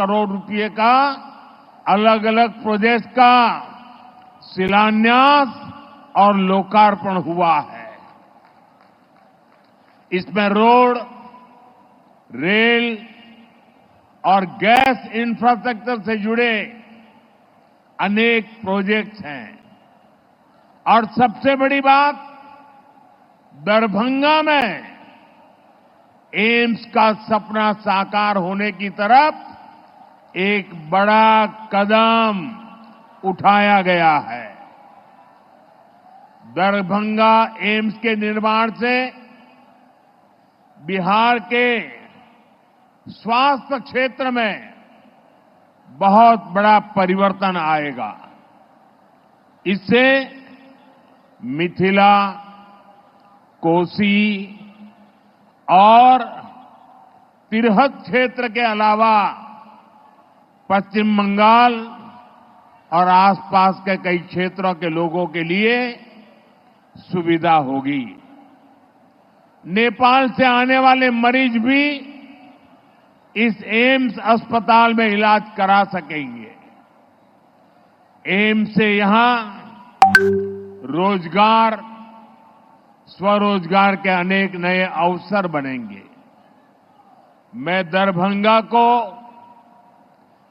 करोड़ रुपए का अलग अलग प्रोजेक्ट का शिलान्यास और लोकार्पण हुआ है। इसमें रोड, रेल और गैस इंफ्रास्ट्रक्चर से जुड़े अनेक प्रोजेक्ट्स हैं और सबसे बड़ी बात, दरभंगा में एम्स का सपना साकार होने की तरफ एक बड़ा कदम उठाया गया है। दरभंगा एम्स के निर्माण से बिहार के स्वास्थ्य क्षेत्र में बहुत बड़ा परिवर्तन आएगा। इससे मिथिला, कोसी और तिरहुत क्षेत्र के अलावा पश्चिम बंगाल और आसपास के कई क्षेत्रों के लोगों के लिए सुविधा होगी। नेपाल से आने वाले मरीज भी इस एम्स अस्पताल में इलाज करा सकेंगे। एम्स से यहां रोजगार, स्वरोजगार के अनेक नए अवसर बनेंगे। मैं दरभंगा को,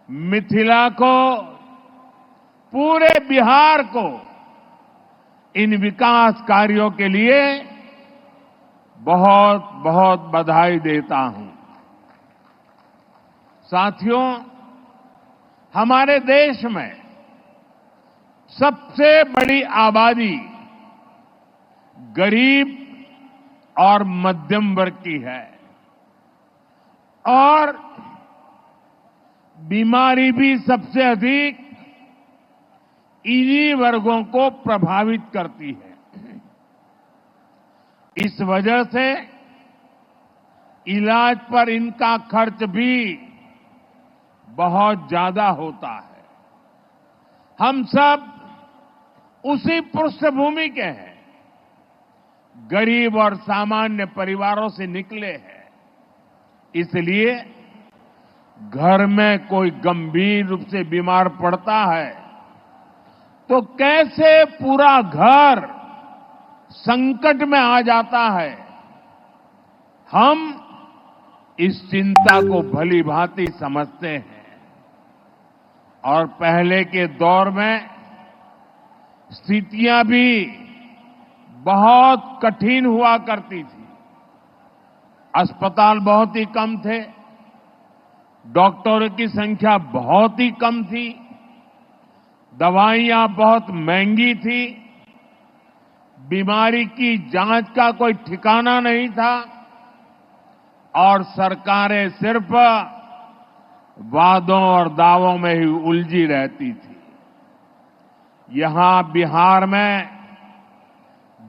मिथिला को, पूरे बिहार को इन विकास कार्यों के लिए बहुत बहुत बधाई देता हूं। साथियों, हमारे देश में सबसे बड़ी आबादी गरीब और मध्यम वर्ग की है और बीमारी भी सबसे अधिक इन्हीं वर्गों को प्रभावित करती है। इस वजह से इलाज पर इनका खर्च भी बहुत ज्यादा होता है। हम सब उसी पृष्ठभूमि के हैं, गरीब और सामान्य परिवारों से निकले हैं। इसलिए घर में कोई गंभीर रूप से बीमार पड़ता है तो कैसे पूरा घर संकट में आ जाता है। हम इस चिंता को भली भांति समझते हैं और पहले के दौर में स्थितियां भी बहुत कठिन हुआ करती थी। अस्पताल बहुत ही कम थे, डॉक्टरों की संख्या बहुत ही कम थी, दवाइयां बहुत महंगी थी, बीमारी की जांच का कोई ठिकाना नहीं था और सरकारें सिर्फ वादों और दावों में ही उलझी रहती थी। यहां बिहार में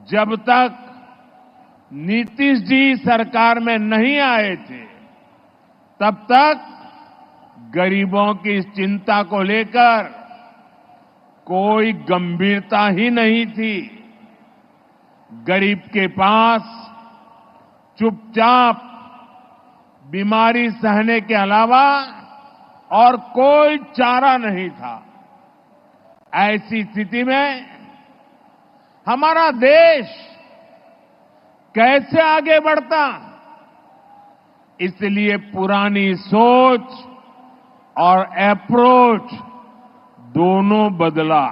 जब तक नीतीश जी सरकार में नहीं आए थे, तब तक गरीबों की इस चिंता को लेकर कोई गंभीरता ही नहीं थी। गरीब के पास चुपचाप बीमारी सहने के अलावा और कोई चारा नहीं था। ऐसी स्थिति में हमारा देश कैसे आगे बढ़ता? इसलिए पुरानी सोच और अप्रोच दोनों बदला।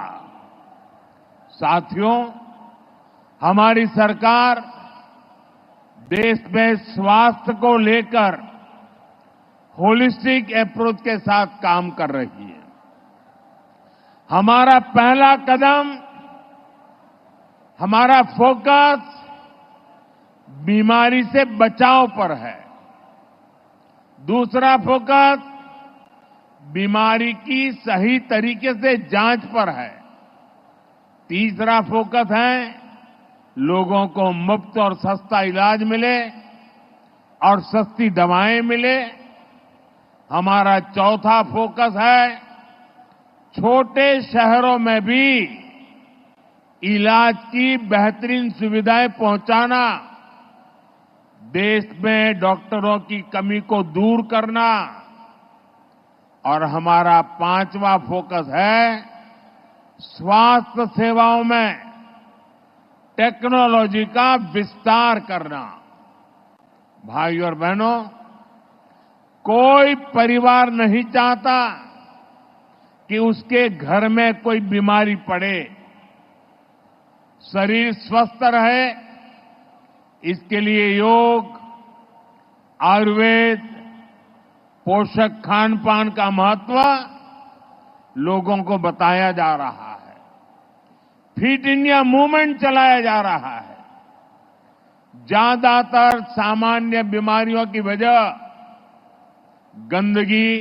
साथियों, हमारी सरकार देश में स्वास्थ्य को लेकर होलिस्टिक अप्रोच के साथ काम कर रही है। हमारा पहला कदम, हमारा फोकस बीमारी से बचाव पर है। दूसरा फोकस बीमारी की सही तरीके से जांच पर है। तीसरा फोकस है लोगों को मुफ्त और सस्ता इलाज मिले और सस्ती दवाएं मिले। हमारा चौथा फोकस है छोटे शहरों में भी इलाज की बेहतरीन सुविधाएं पहुंचाना, देश में डॉक्टरों की कमी को दूर करना। और हमारा 5वां फोकस है स्वास्थ्य सेवाओं में टेक्नोलॉजी का विस्तार करना। भाइयों और बहनों, कोई परिवार नहीं चाहता कि उसके घर में कोई बीमारी पड़े। शरीर स्वस्थ रहे, इसके लिए योग, आयुर्वेद, पोषक खान पान का महत्व लोगों को बताया जा रहा है। फिट इंडिया मूवमेंट चलाया जा रहा है। ज्यादातर सामान्य बीमारियों की वजह गंदगी,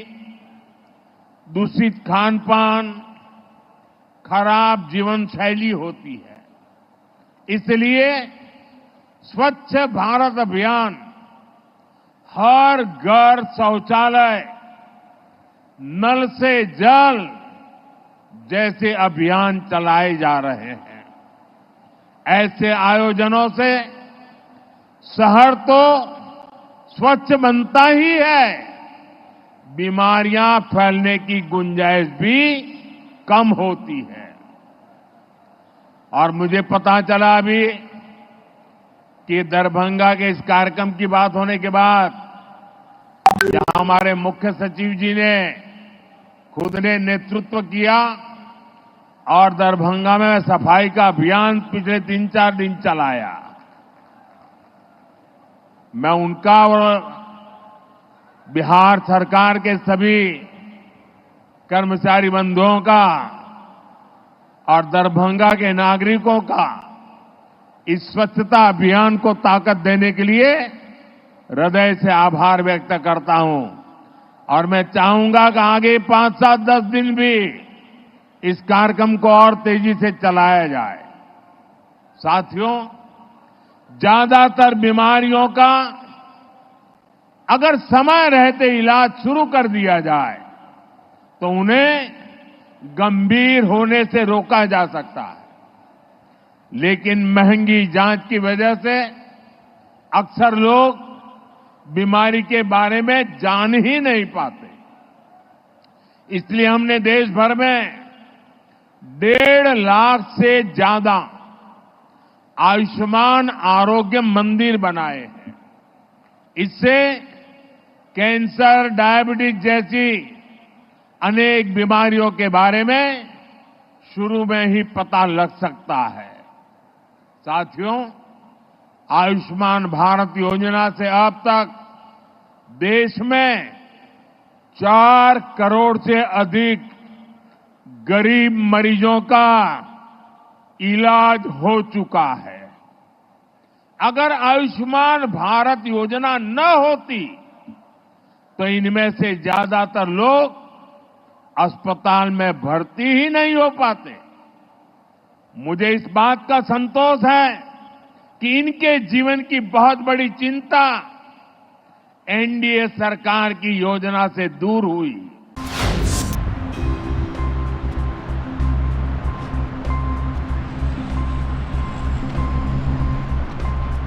दूषित खान पान, खराब जीवन शैली होती है। इसलिए स्वच्छ भारत अभियान, हर घर शौचालय, नल से जल जैसे अभियान चलाए जा रहे हैं। ऐसे आयोजनों से शहर तो स्वच्छ बनता ही है, बीमारियां फैलने की गुंजाइश भी कम होती है। और मुझे पता चला अभी कि दरभंगा के इस कार्यक्रम की बात होने के बाद जहां हमारे मुख्य सचिव जी ने खुद ने नेतृत्व किया और दरभंगा में सफाई का अभियान पिछले 3-4 दिन चलाया, मैं उनका और बिहार सरकार के सभी कर्मचारी बंधुओं का और दरभंगा के नागरिकों का इस स्वच्छता अभियान को ताकत देने के लिए हृदय से आभार व्यक्त करता हूं। और मैं चाहूंगा कि आगे 5, 7, 10 दिन भी इस कार्यक्रम को और तेजी से चलाया जाए। साथियों, ज्यादातर बीमारियों का अगर समय रहते इलाज शुरू कर दिया जाए तो उन्हें गंभीर होने से रोका जा सकता है। लेकिन महंगी जांच की वजह से अक्सर लोग बीमारी के बारे में जान ही नहीं पाते। इसलिए हमने देश भर में 1.5 लाख से ज्यादा आयुष्मान आरोग्य मंदिर बनाए हैं। इससे कैंसर, डायबिटीज जैसी अनेक बीमारियों के बारे में शुरू में ही पता लग सकता है। साथियों, आयुष्मान भारत योजना से अब तक देश में 4 करोड़ से अधिक गरीब मरीजों का इलाज हो चुका है। अगर आयुष्मान भारत योजना न होती तो इनमें से ज्यादातर लोग अस्पताल में भर्ती ही नहीं हो पाते। मुझे इस बात का संतोष है कि इनके जीवन की बहुत बड़ी चिंता एनडीए सरकार की योजना से दूर हुई।